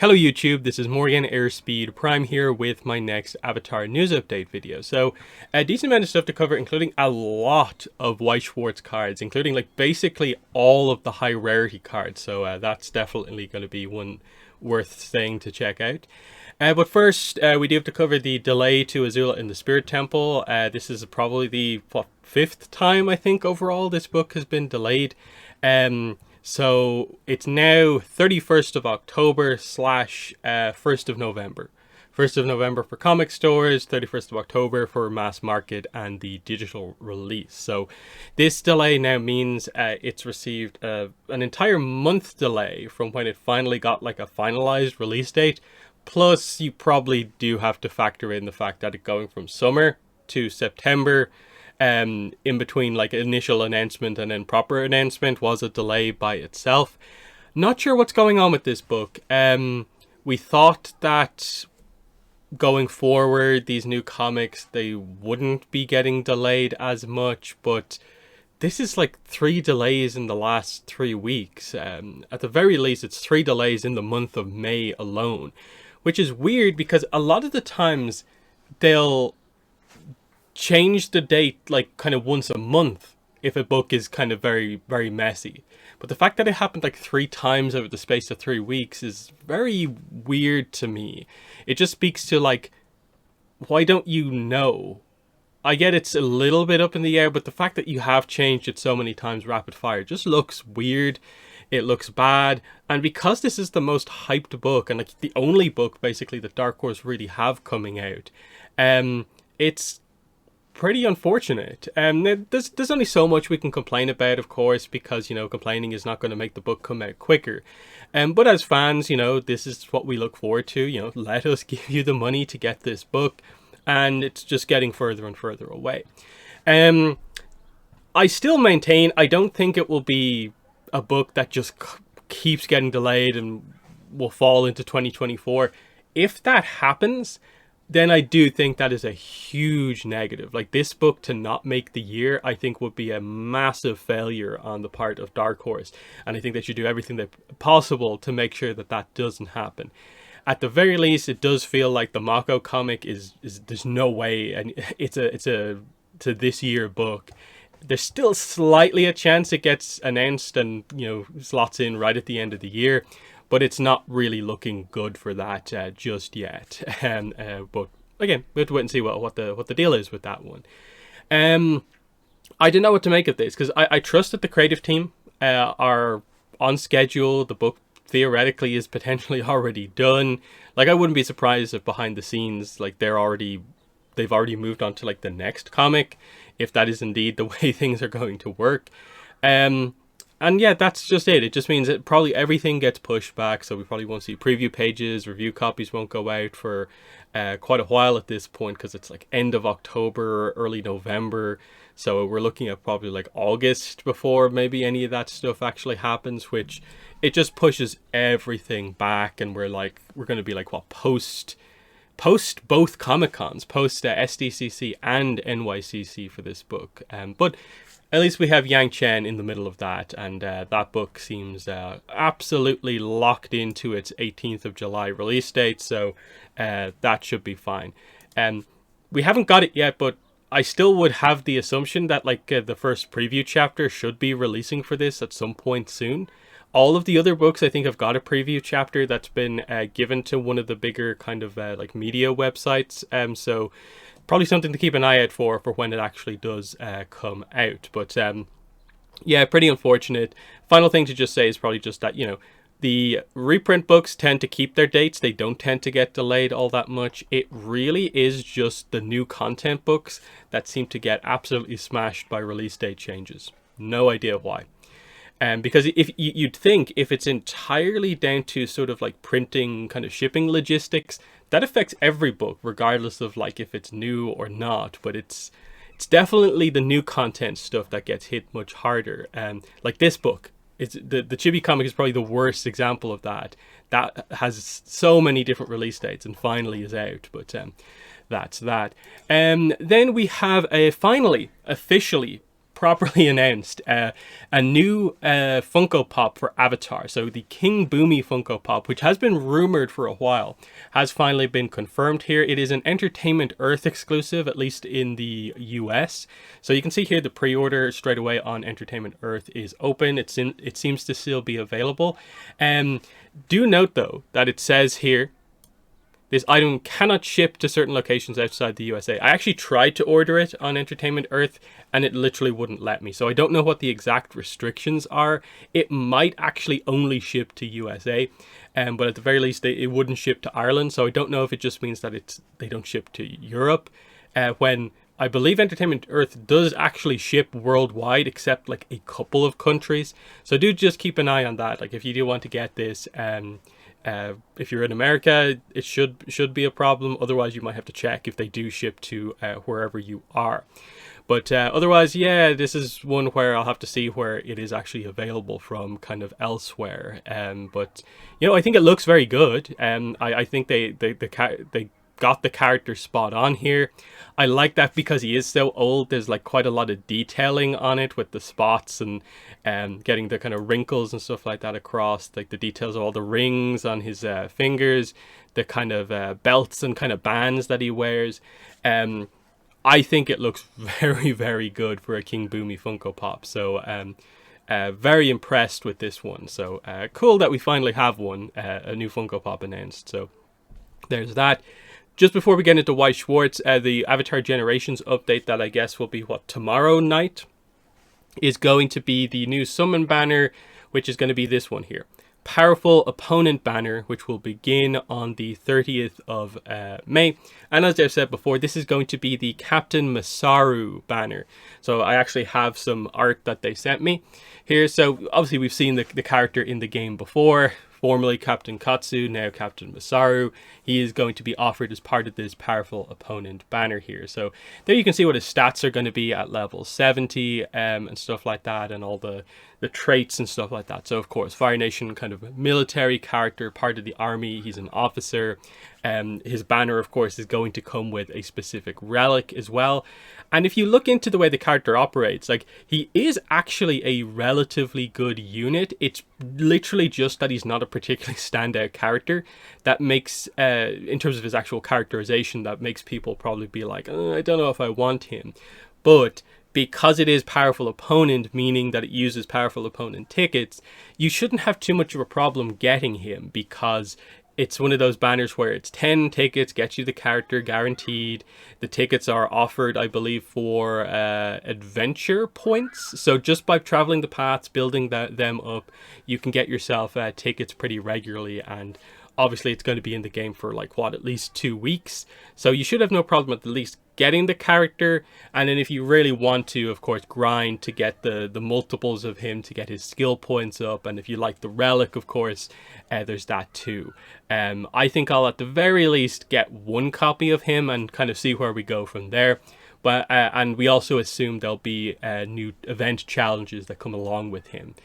Hello YouTube, this is Morgan Airspeed Prime here with my next Avatar news update video. So a decent amount of stuff to cover, including a lot of Weiss Schwarz cards, including like basically all of the high rarity cards. So that's definitely going to be one worth staying to check out. But first, we do have to cover the delay to Azula in the Spirit Temple. This is probably the fifth time I think overall this book has been delayed. So it's now 31st of October / 1st of November. 1st of November for comic stores, 31st of October for mass market and the digital release. So this delay now means it's received an entire month delay from when it finally got like a finalized release date. Plus, you probably do have to factor in the fact that it going from summer to September, in between like initial announcement and then proper announcement, was a delay by itself. Not sure what's going on with this book. We thought that going forward, these new comics, they wouldn't be getting delayed as much, but this is like 3 delays in the last 3 weeks. At the very least, it's 3 delays in the month of May alone, which is weird because a lot of the times they'll change the date like kind of once a month if a book is kind of very, very messy. But the fact that it happened like 3 times over the space of 3 weeks is very weird to me. It just speaks to like, why don't you know? I get it's a little bit up in the air, but the fact that you have changed it so many times rapid fire just looks weird. It looks bad. And because this is the most hyped book and like the only book basically that Dark Horse really have coming out, it's pretty unfortunate. There's only so much we can complain about, of course, because, you know, complaining is not going to make the book come out quicker. But as fans, you know, this is what we look forward to. You know, let us give you the money to get this book, and it's just getting further and further away. I still maintain I don't think it will be a book that just keeps getting delayed and will fall into 2024. If that happens, then I do think that is a huge negative. Like, this book to not make the year, I think would be a massive failure on the part of Dark Horse. And I think they should do everything that possible to make sure that that doesn't happen. At the very least, it does feel like the Mako comic is there's no way, and it's a to this year book. There's still slightly a chance it gets announced and, you know, slots in right at the end of the year. But it's not really looking good for that just yet. But again, we have to wait and see what the deal is with that one. I don't know what to make of this because I trust that the creative team are on schedule. The book theoretically is potentially already done. Like, I wouldn't be surprised if behind the scenes, like, they've already moved on to like the next comic, if that is indeed the way things are going to work. And yeah, that's just it. It just means that probably everything gets pushed back. So we probably won't see preview pages. Review copies won't go out for quite a while at this point because it's like end of October, early November. So we're looking at probably like August before maybe any of that stuff actually happens, which it just pushes everything back. And we're going to be like, what, post both Comic-Cons, post SDCC and NYCC for this book. But at least we have Yang Chen in the middle of that, and that book seems absolutely locked into its 18th of July release date, so that should be fine. We haven't got it yet, but I still would have the assumption that like the first preview chapter should be releasing for this at some point soon. All of the other books, I think, have got a preview chapter that's been given to one of the bigger kind of like media websites, so probably something to keep an eye out for when it actually does come out. But yeah, pretty unfortunate. Final thing to just say is probably just that, you know, the reprint books tend to keep their dates. They don't tend to get delayed all that much. It really is just the new content books that seem to get absolutely smashed by release date changes. No idea why. Because if you'd think if it's entirely down to sort of like printing kind of shipping logistics, that affects every book regardless of like if it's new or not. But it's definitely the new content stuff that gets hit much harder. Like this book, it's the Chibi comic is probably the worst example of that. That has so many different release dates and finally is out. But that's that. Then we have finally officially properly announced a new Funko Pop for Avatar. So the King Bumi Funko Pop, which has been rumored for a while, has finally been confirmed here. It is an Entertainment Earth exclusive, at least in the US. So you can see here the pre-order straight away on Entertainment Earth is open. It seems to still be available. Do note though that it says here, this item cannot ship to certain locations outside the USA. I actually tried to order it on Entertainment Earth and it literally wouldn't let me. So I don't know what the exact restrictions are. It might actually only ship to USA, but at the very least it wouldn't ship to Ireland. So I don't know if it just means that they don't ship to Europe, when I believe Entertainment Earth does actually ship worldwide, except like a couple of countries. So do just keep an eye on that. Like if you do want to get this, if you're in America, it should be a problem. Otherwise, you might have to check if they do ship to wherever you are. But otherwise, yeah, this is one where I'll have to see where it is actually available from kind of elsewhere. But, you know, I think it looks very good. I think they got the character spot on here. I like that because he is so old. There's like quite a lot of detailing on it with the spots and getting the kind of wrinkles and stuff like that across, like the details of all the rings on his fingers, the kind of belts and kind of bands that he wears. I think it looks very, very good for a King Bumi Funko Pop. So very impressed with this one. So cool that we finally have one, a new Funko Pop announced. So there's that. Just before we get into Weiss Schwarz, the Avatar Generations update that I guess will be, tomorrow night, is going to be the new summon banner, which is going to be this one here. Powerful Opponent banner, which will begin on the 30th of May. And as I've said before, this is going to be the Captain Masaru banner. So I actually have some art that they sent me here. So obviously we've seen the character in the game before. Formerly Captain Katsu, now Captain Masaru. He is going to be offered as part of this Powerful Opponent banner here. So there you can see what his stats are going to be at level 70 and stuff like that, and all the traits and stuff like that. So of course, Fire Nation kind of military character, part of the army. He's an officer. His banner, of course, is going to come with a specific relic as well. And if you look into the way the character operates, like, he is actually a relatively good unit. It's literally just that he's not a particularly standout character that makes, in terms of his actual characterization, that makes people probably be like, I don't know if I want him. But because it is Powerful Opponent, meaning that it uses Powerful Opponent tickets, you shouldn't have too much of a problem getting him, because it's one of those banners where it's 10 tickets, gets you the character guaranteed. The tickets are offered, I believe, for adventure points. So just by traveling the paths, building them up, you can get yourself tickets pretty regularly. And obviously it's going to be in the game for like, at least 2 weeks. So you should have no problem at least getting the character. And then if you really want to, of course, grind to get the multiples of him to get his skill points up. And if you like the relic, of course, there's that too. I think I'll at the very least get one copy of him and kind of see where we go from there. But and we also assume there'll be new event challenges that come along with him.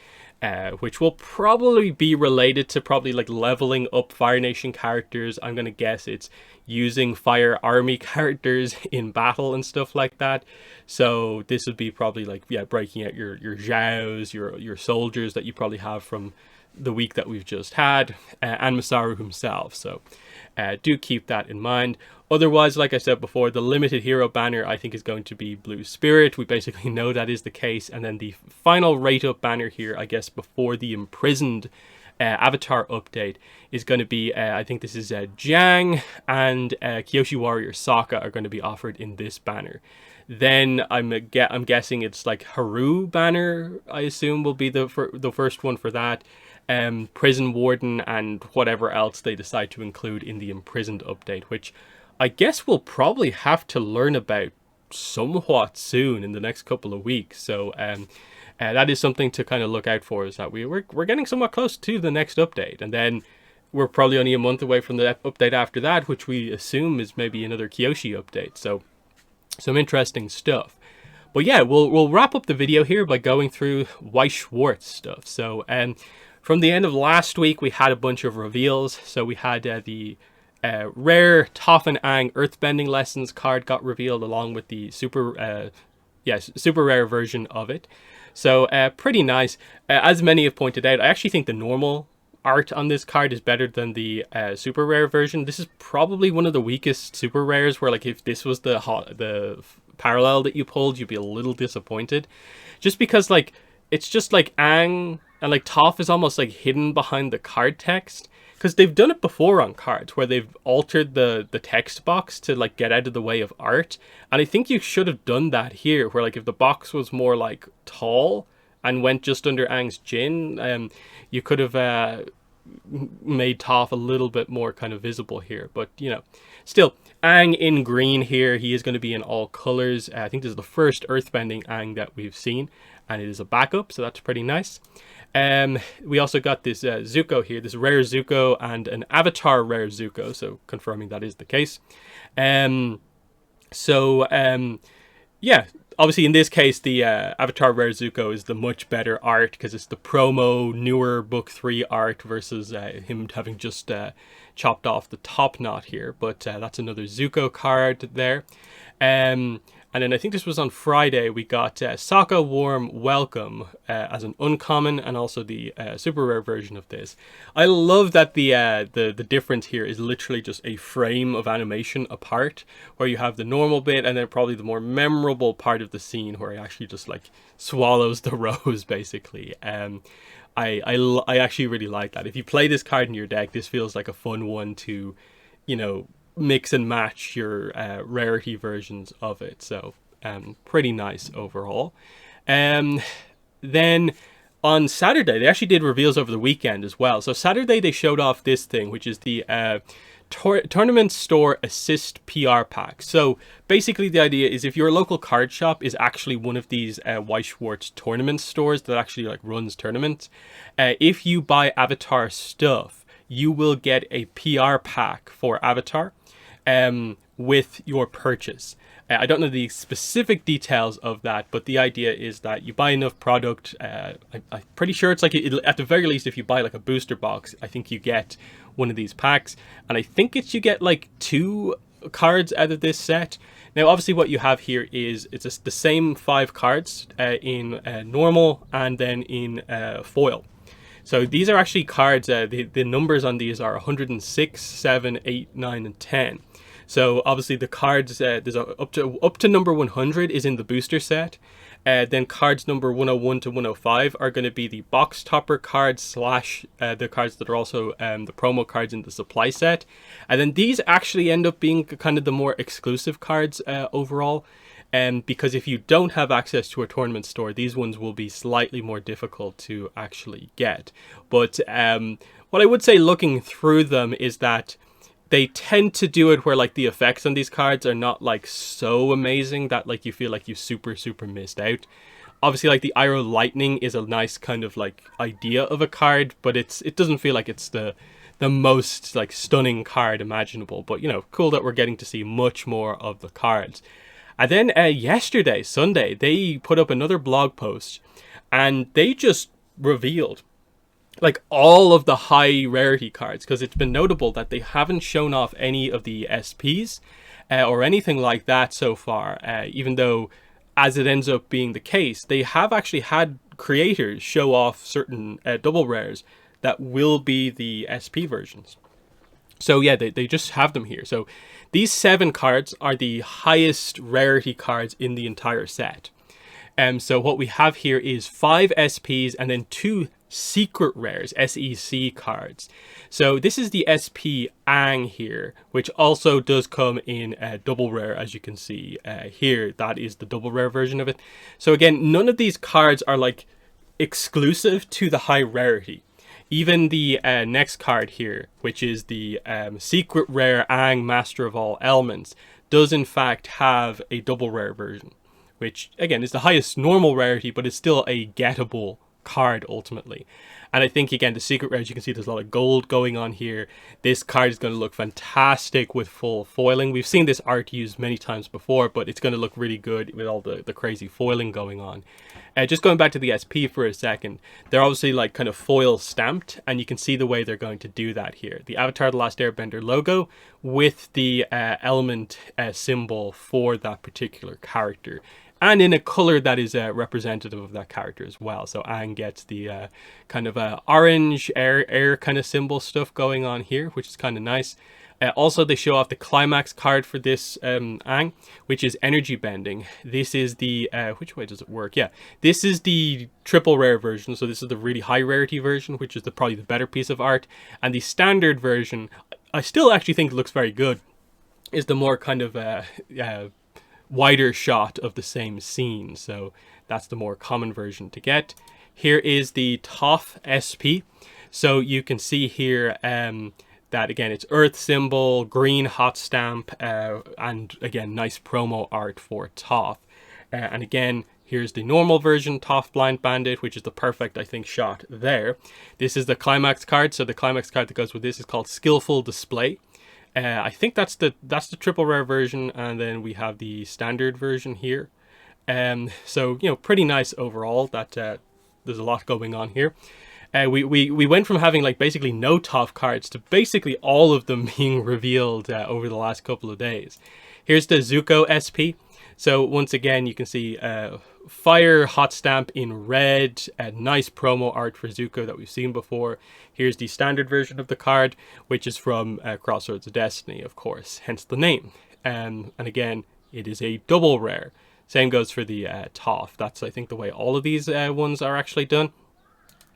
Which will probably be related to like leveling up Fire Nation characters. I'm going to guess it's using Fire Army characters in battle and stuff like that. So this would be probably like, breaking out your Zhaos, your soldiers that you probably have from the week that we've just had, and Masaru himself. So do keep that in mind. Otherwise, like I said before, the limited hero banner I think is going to be Blue Spirit. We basically know that is the case. And then the final rate up banner here, I guess, before the Imprisoned Avatar update is going to be, I think this is Jang and Kyoshi Warrior Sokka are going to be offered in this banner. Then I'm guessing it's like Haru banner, I assume, will be the first one for that. Prison Warden and whatever else they decide to include in the Imprisoned update, which I guess we'll probably have to learn about somewhat soon in the next couple of weeks. So that is something to kind of look out for, is that we're getting somewhat close to the next update, and then we're probably only a month away from the update after that, which we assume is maybe another Kyoshi update. So some interesting stuff. But yeah, we'll wrap up the video here by going through Weiss Schwarz stuff. So from the end of last week, we had a bunch of reveals. So we had the rare Toph and Aang Earthbending Lessons card got revealed, along with the super yes, super rare version of it. So pretty nice. As many have pointed out, I actually think the normal art on this card is better than the super rare version. This is probably one of the weakest super rares, where like if this was the parallel that you pulled, you'd be a little disappointed, just because like it's just like Aang and like Toph is almost like hidden behind the card text, because they've done it before on cards where they've altered the text box to like get out of the way of art, and I think you should have done that here, where like if the box was more like tall and went just under Aang's chin, you could have made Toph a little bit more kind of visible here. But you know, still, Aang in green here. He is going to be in all colors. I think this is the first earthbending Aang that we've seen, and it is a backup, so that's pretty nice. We also got this Zuko here, this rare Zuko and an Avatar rare Zuko, so confirming that is the case. Yeah, obviously in this case the Avatar rare Zuko is the much better art, because it's the promo newer book 3 art versus him having just chopped off the top knot here. But that's another Zuko card there. And then I think this was on Friday, we got Sokka Warm Welcome as an uncommon, and also the super rare version of this. I love that the difference here is literally just a frame of animation apart, where you have the normal bit and then probably the more memorable part of the scene where he actually just like swallows the rose basically. I actually really like that. If you play this card in your deck, this feels like a fun one to, you know, mix and match your rarity versions of it. So pretty nice overall. Then on Saturday, they actually did reveals over the weekend as well. So Saturday they showed off this thing, which is the Tournament Store Assist PR pack. So basically the idea is, if your local card shop is actually one of these Weiss Schwarz tournament stores that actually like runs tournaments, if you buy Avatar stuff, you will get a PR pack for Avatar with your purchase. I don't know the specific details of that, but the idea is that you buy enough product. I'm pretty sure it's like, at the very least, if you buy like a booster box, I think you get one of these packs, and I think you get like 2 cards out of this set. Now obviously what you have here is it's just the same 5 cards in normal and then in foil. So these are actually cards, the numbers on these are 106, 7, 8, 9, and 10. So obviously the cards, there's up to number 100 is in the booster set. Then cards number 101 to 105 are going to be the box topper cards / the cards that are also the promo cards in the supply set. And then these actually end up being kind of the more exclusive cards overall. Because if you don't have access to a tournament store, these ones will be slightly more difficult to actually get. But what I would say looking through them is that they tend to do it where like the effects on these cards are not like so amazing that like you feel like you super missed out. Obviously like the Iroh Lightning is a nice kind of like idea of a card, but it doesn't feel like it's the most like stunning card imaginable. But you know, cool that we're getting to see much more of the cards. And then yesterday, Sunday, they put up another blog post, and they just revealed like all of the high rarity cards, because it's been notable that they haven't shown off any of the SPs or anything like that so far, even though, as it ends up being the case, they have actually had creators show off certain double rares that will be the SP versions. So yeah, they just have them here. So these 7 cards are the highest rarity cards in the entire set. So what we have here is 5 SPs and then 2 secret rares, SEC cards. So this is the SP Aang here, which also does come in double rare, as you can see here. That is the double rare version of it. So again, none of these cards are like exclusive to the high rarity. Even the next card here, which is the secret rare Aang Master of All Elements, does in fact have a double rare version, which again is the highest normal rarity, but it's still a gettable card ultimately. And I think again the secret rares, you can see there's a lot of gold going on here. This card is going to look fantastic with full foiling. We've seen this art used many times before, but it's going to look really good with all the crazy foiling going on. Just going back to the SP for a second, they're obviously like kind of foil stamped, and you can see the way they're going to do that here. The Avatar The Last Airbender logo with the element symbol for that particular character. and in a color that is representative of that character as well. So Aang gets the kind of orange air kind of symbol stuff going on here, which is kind of nice. Also, they show off the climax card for this Aang, which is energy bending. This is the which way does it work? Yeah, this is the triple rare version. So this is the really high rarity version, which is probably the better piece of art. And the standard version, I still actually think looks very good, is the more kind of wider shot of the same scene. So that's the more common version to get. Here is the Toph SP. So you can see here that again, it's Earth symbol, green hot stamp, and again, nice promo art for Toph. And again, here's the normal version, Toph Blind Bandit, which is the perfect, I think, shot there. This is the climax card. So the climax card that goes with this is called Skillful Display. I think that's the triple rare version, and then we have the standard version here. So you know, pretty nice overall. That there's a lot going on here. We went from having like basically no Toph cards to basically all of them being revealed over the last couple of days. Here's the Zuko SP. So once again, you can see fire hot stamp in red, nice promo art for Zuko that we've seen before. Here's the standard version of the card, which is from Crossroads of Destiny, of course, hence the name. And again, it is a double rare. Same goes for the Toph. That's, I think, the way all of these ones are actually done.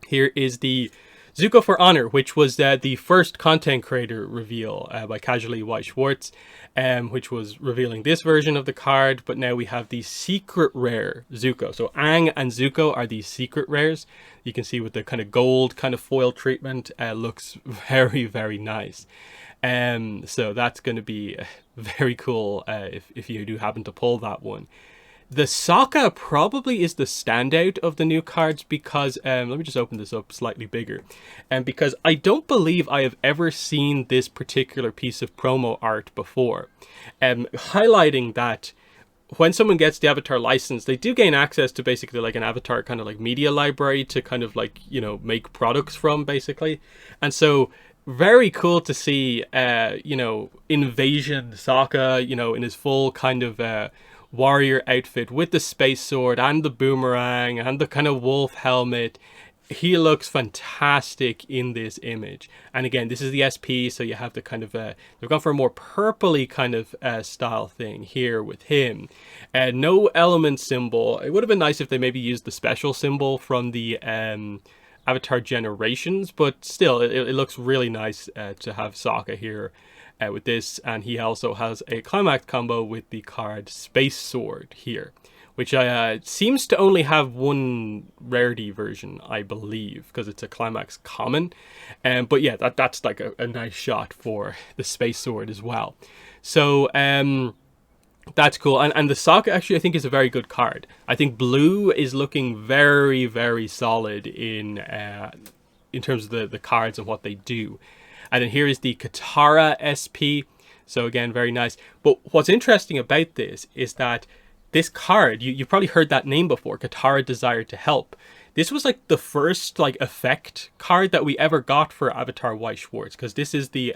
Here is the Zuko for Honor, which was the first content creator reveal by Casually Weiss Schwarz, which was revealing this version of the card. But now we have the secret rare Zuko. So Aang and Zuko are these secret rares. You can see with the kind of gold kind of foil treatment, looks very, very nice. So that's going to be very cool if you do happen to pull that one. The Sokka probably is the standout of the new cards because, let me just open this up slightly bigger. Because I don't believe I have ever seen this particular piece of promo art before. Highlighting that when someone gets the Avatar license, they do gain access to basically like an Avatar kind of like media library to kind of like, you know, make products from basically. And so very cool to see, you know, Invasion Sokka, you know, in his full kind of warrior outfit with the space sword and the boomerang and the kind of wolf helmet. He looks fantastic in this image. And again, this is the SP, so you have the kind of they've gone for a more purpley kind of style thing here with him. No element symbol. It would have been nice if they maybe used the special symbol from the Avatar Generations, but still it looks really nice to have Sokka here with this. And he also has a climax combo with the card Space Sword here, which seems to only have one rarity version, I believe, because it's a climax common. But yeah, that's like a nice shot for the Space Sword as well. So that's cool. And the Sokka actually, I think, is a very good card. I think blue is looking very, very solid in terms of the cards and what they do. And then here is the Katara SP. So again, very nice. But what's interesting about this is that this card, you've probably heard that name before, Katara Desire to Help. This was like the first like effect card that we ever got for Avatar Weiss Schwarz, because this is the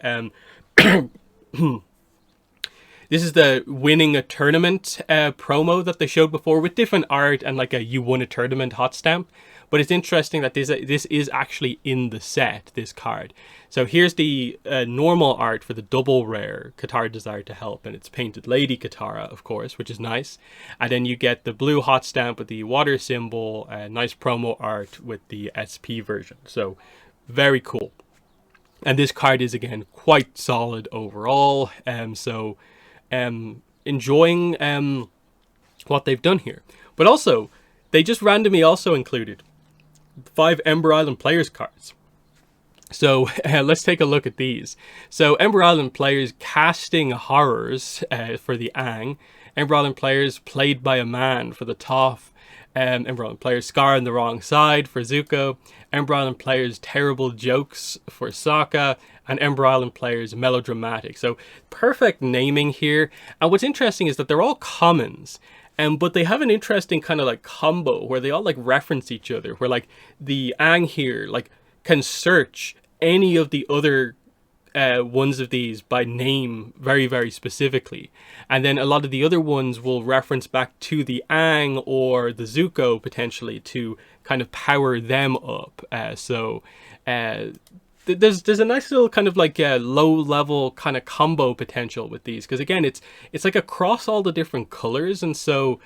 this is the winning a tournament promo that they showed before with different art and like a you won a tournament hot stamp. But it's interesting that this is actually in the set, this card. So here's the normal art for the double rare Katara Desire to Help, and it's painted Lady Katara, of course, which is nice. And then you get the blue hot stamp with the water symbol, nice promo art with the SP version. So very cool. And this card is, again, quite solid overall. So enjoying what they've done here. But also, they just randomly also included 5 Ember Island Players cards. So let's take a look at these. So Ember Island Players Casting Horrors for the Aang. Ember Island Players Played by a Man for the Toph. Ember Island Players Scar on the Wrong Side for Zuko. Ember Island Players Terrible Jokes for Sokka. And Ember Island Players Melodramatic. So perfect naming here. And what's interesting is that they're all commons. But they have an interesting kind of like combo where they all like reference each other. Where like the Aang here like can search any of the other ones of these by name very, very specifically. And then a lot of the other ones will reference back to the Aang or the Zuko potentially to kind of power them up. There's a nice little kind of like low level kind of combo potential with these, because again it's like across all the different colors. And so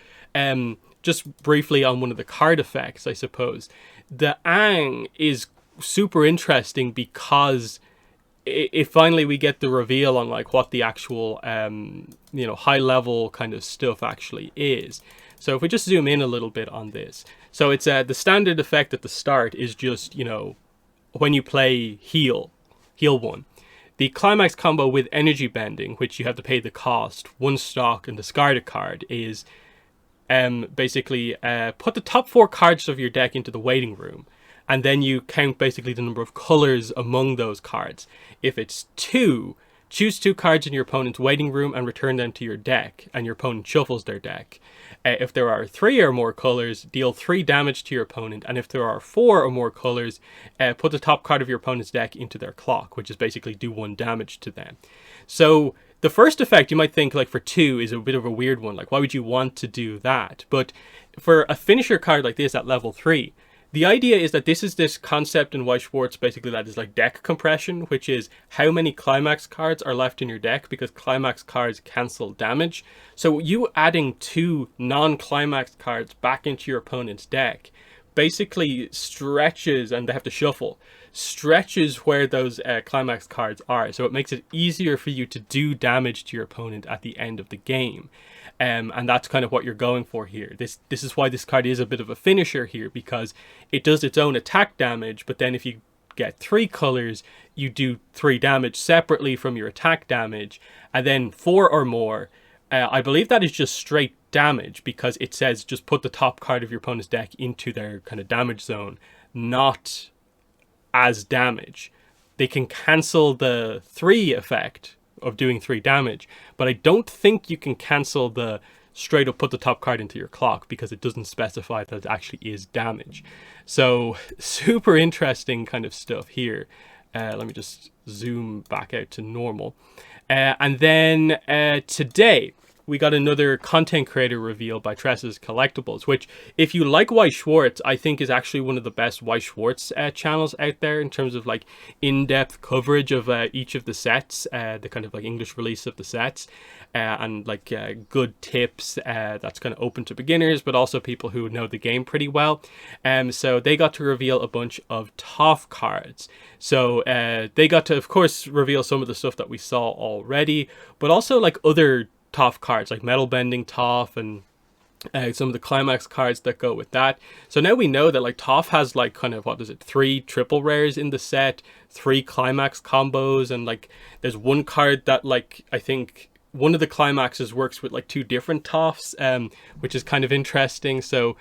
just briefly on one of the card effects, I suppose the Aang is super interesting because if finally we get the reveal on like what the actual high level kind of stuff actually is. So if we just zoom in a little bit on this, so it's the standard effect at the start is just when you play heal 1. The climax combo with energy bending, which you have to pay the cost, 1 stock and discard a card, is basically put the top 4 cards of your deck into the waiting room, and then you count basically the number of colors among those cards. If it's 2, choose 2 cards in your opponent's waiting room and return them to your deck, and your opponent shuffles their deck. If there are 3 or more colors, deal 3 damage to your opponent, and if there are 4 or more colors, put the top card of your opponent's deck into their clock, which is basically do 1 damage to them. So the first effect you might think like for 2 is a bit of a weird one, like why would you want to do that? But for a finisher card like this at level 3, the idea is that this is this concept in Weiss Schwarz basically that is like deck compression, which is how many climax cards are left in your deck, because climax cards cancel damage. So you adding 2 non-climax cards back into your opponent's deck basically stretches, and they have to shuffle, stretches where those climax cards are. So it makes it easier for you to do damage to your opponent at the end of the game. And that's kind of what you're going for here. This is why this card is a bit of a finisher here, because it does its own attack damage, but then if you get 3 colors, you do 3 damage separately from your attack damage, and then 4 or more, I believe that is just straight damage, because it says just put the top card of your opponent's deck into their kind of damage zone, not as damage. They can cancel the 3 effect of doing 3 damage, but I don't think you can cancel the straight up put the top card into your clock, because it doesn't specify that it actually is damage. So super interesting kind of stuff here. Let me just zoom back out to normal. And then today we got another content creator reveal by Tressa's Collectibles, which, if you like Weiss Schwarz, I think is actually one of the best Weiss Schwarz channels out there in terms of like in-depth coverage of each of the sets, the kind of like English release of the sets, and like good tips that's kind of open to beginners, but also people who know the game pretty well. So they got to reveal a bunch of Toph cards. So they got to, of course, reveal some of the stuff that we saw already, but also like other Toph cards like Metal Bending Toph and some of the climax cards that go with that. So now we know that like Toph has like kind of, 3 triple rares in the set, 3 climax combos, and like there's one card that like I think one of the climaxes works with like 2 different Tophs, which is kind of interesting. So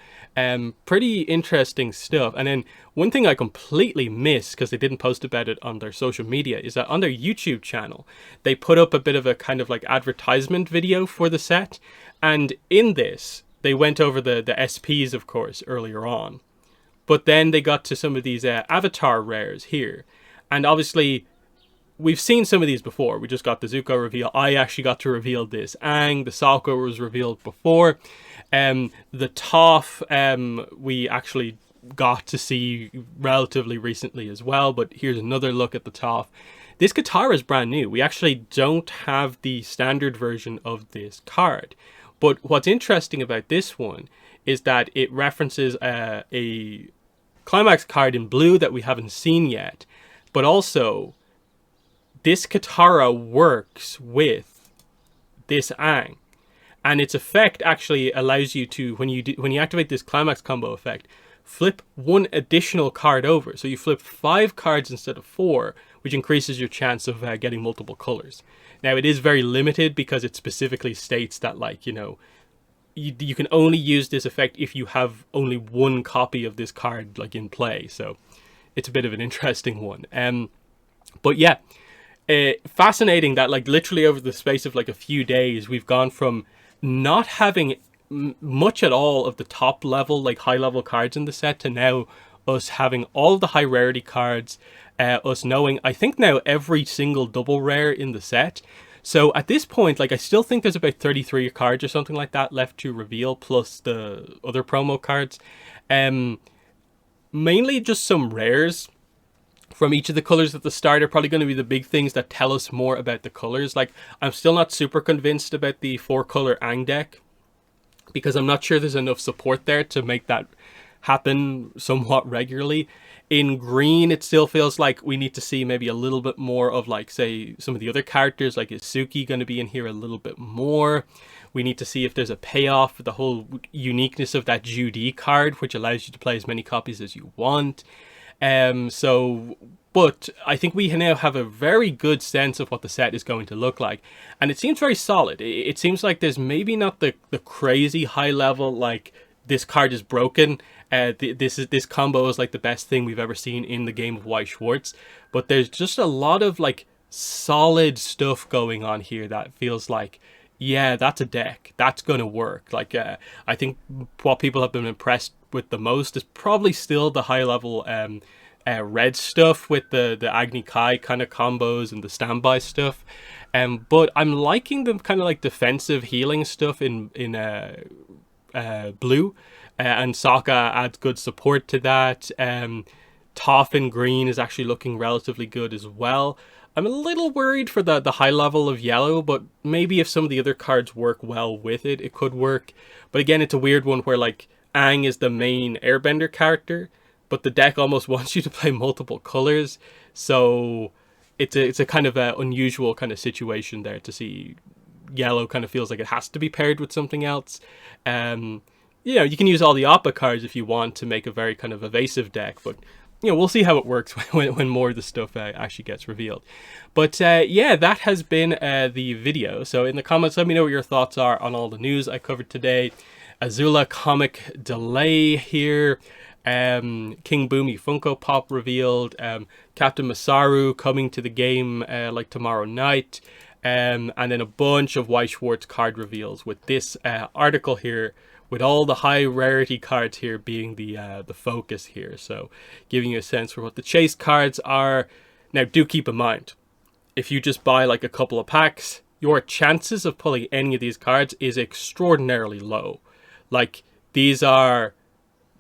pretty interesting stuff. And then one thing I completely missed, because they didn't post about it on their social media, is that on their YouTube channel they put up a bit of a kind of like advertisement video for the set, and in this they went over the SPs, of course, earlier on, but then they got to some of these avatar rares here. And obviously we've seen some of these before. We just got the Zuko reveal. I actually got to reveal this Aang. The Sokka was revealed before. The Toph we actually got to see relatively recently as well, but here's another look at the Toph. This Katara is brand new. We actually don't have the standard version of this card, but what's interesting about this one is that it references a climax card in blue that we haven't seen yet, but also this Katara works with this Aang, and its effect actually allows you to, when you activate this climax combo effect, flip 1 additional card over. So you flip 5 cards instead of 4, which increases your chance of getting multiple colors. Now it is very limited, because it specifically states that like you can only use this effect if you have only 1 copy of this card like in play. So it's a bit of an interesting one. But yeah. Fascinating that like literally over the space of like a few days we've gone from not having much at all of the top level, like high level cards in the set, to now us having all the high rarity cards, us knowing, I think now, every single double rare in the set. So at this point, like, I still think there's about 33 cards or something like that left to reveal, plus the other promo cards. Mainly just some rares from each of the colors at the start are probably going to be the big things that tell us more about the colors. Like, I'm still not super convinced about the 4-color Aang deck, because I'm not sure there's enough support there to make that happen somewhat regularly. In green, it still feels like we need to see maybe a little bit more of, like, say, some of the other characters. Like, is Suki going to be in here a little bit more? We need to see if there's a payoff for the whole uniqueness of that Judy card, which allows you to play as many copies as you want. But I think we now have a very good sense of what the set is going to look like. And it seems very solid. It seems like there's maybe not the crazy high level, like, this card is broken, this combo is like the best thing we've ever seen in the game of Weiss Schwarz. But there's just a lot of, like, solid stuff going on here that feels like, yeah, that's a deck. That's going to work. Like, I think what people have been impressed with the most is probably still the high level red stuff with the Agni Kai kind of combos and the standby stuff. But I'm liking the kind of like defensive healing stuff in blue, and Sokka adds good support to that. Toph in green is actually looking relatively good as well. I'm a little worried for the high level of yellow, but maybe if some of the other cards work well with it, it could work. But again, it's a weird one where, like, Aang is the main airbender character, but the deck almost wants you to play multiple colors. So it's a kind of a unusual kind of situation there to see. Yellow kind of feels like it has to be paired with something else. You know, you can use all the Appa cards if you want to make a very kind of evasive deck, but you know, we'll see how it works when more of the stuff actually gets revealed. But yeah, that has been the video. So in the comments, let me know what your thoughts are on all the news I covered today. Azula comic delay here. King Bumi Funko Pop revealed. Captain Masaru coming to the game like tomorrow night. And then a bunch of Weiss Schwarz card reveals, with this article here, with all the high rarity cards here being the focus here. So giving you a sense for what the chase cards are. Now, do keep in mind, if you just buy like a couple of packs, your chances of pulling any of these cards is extraordinarily low. Like, these are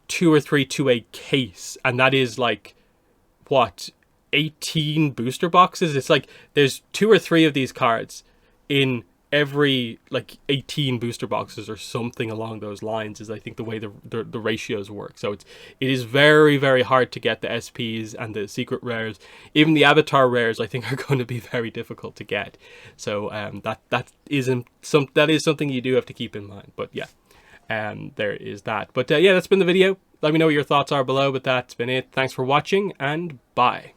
2 or 3 to a case, and that is like, what, 18 booster boxes? It's like there's 2 or 3 of these cards in every, like, 18 booster boxes or something along those lines, is I think the way the ratios work. So it is very, very hard to get the SPs and the secret rares. Even the avatar rares, I think, are going to be very difficult to get. So that is something you do have to keep in mind. But yeah, there is that. But yeah, that's been the video. Let me know what your thoughts are below, but that's been it. Thanks for watching, and bye.